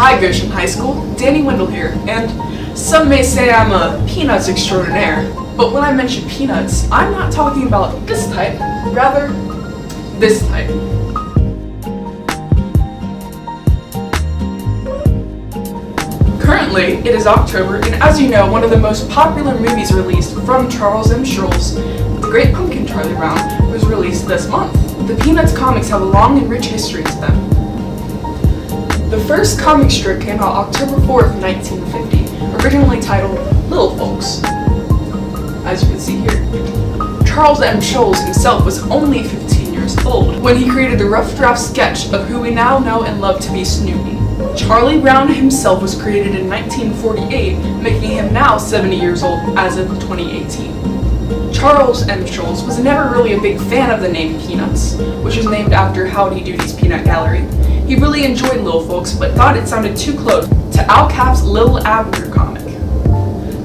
Hi Goshen High School, Danny Wendell here, and some may say I'm a peanuts extraordinaire, but when I mention peanuts, I'm not talking about this type, rather, this type. Currently, it is October, and as you know, one of the most popular movies released from Charles M. Schulz, The Great Pumpkin Charlie Brown, was released this month. The Peanuts comics have a long and rich history to them. The first comic strip came out October 4th, 1950, originally titled Little Folks. As you can see here, Charles M. Schulz himself was only 15 years old when he created the rough draft sketch of who we now know and love to be Snoopy. Charlie Brown himself was created in 1948, making him now 70 years old as of 2018. Charles M. Schulz was never really a big fan of the name Peanuts, which was named after Howdy Doody's Peanut Gallery. He really enjoyed Little Folks, but thought it sounded too close to Al Capp's Little Abner comic.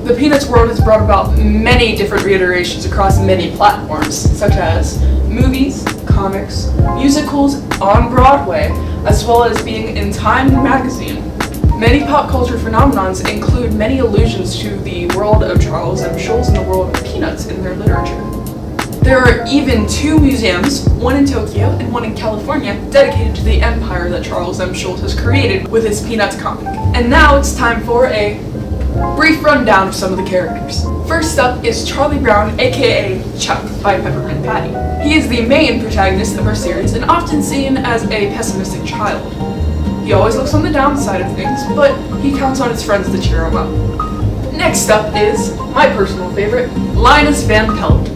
The Peanuts world has brought about many different reiterations across many platforms, such as movies, comics, musicals on Broadway, as well as being in Time magazine. Many pop culture phenomenons include many allusions to the world of Charles M. Schulz and the world of Peanuts in their literature. There are even two museums, one in Tokyo and one in California, dedicated to the empire that Charles M. Schulz has created with his Peanuts comic. And now it's time for a brief rundown of some of the characters. First up is Charlie Brown, aka Chuck by Peppermint Patty. He is the main protagonist of our series and often seen as a pessimistic child. He always looks on the downside of things, but he counts on his friends to cheer him up. Next up is my personal favorite, Linus Van Pelt.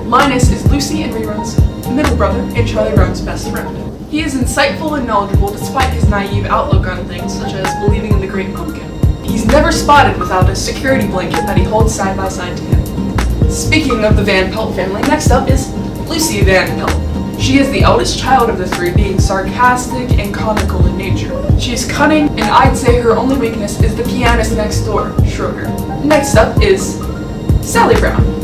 Linus is Lucy and Rerun's middle brother and Charlie Brown's best friend. He is insightful and knowledgeable despite his naive outlook on things, such as believing in the Great Pumpkin. He's never spotted without a security blanket that he holds side by side to him. Speaking of the Van Pelt family, next up is Lucy Van Pelt. She is the eldest child of the three, being sarcastic and comical in nature. She is cunning, and I'd say her only weakness is the pianist next door, Schroeder. Next up is Sally Brown.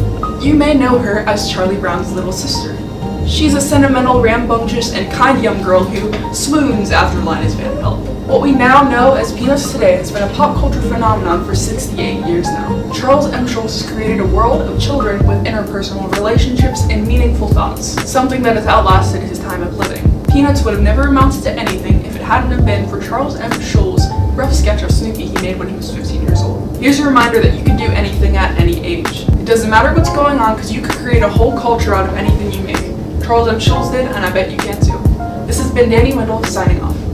You may know her as Charlie Brown's little sister. She's a sentimental, rambunctious, and kind young girl who swoons after Linus Van Pelt. What we now know as Peanuts today has been a pop culture phenomenon for 68 years now. Charles M. Schulz has created a world of children with interpersonal relationships and meaningful thoughts, something that has outlasted his time of living. Peanuts would have never amounted to anything if it hadn't have been for Charles M. Schulz's rough sketch of Snoopy he made when he was 15 years old. Here's a reminder that you can do anything at any age. It doesn't matter what's going on because you could create a whole culture out of anything you make. Charles M. Schulz did, and I bet you can too. This has been Danny Wendell signing off.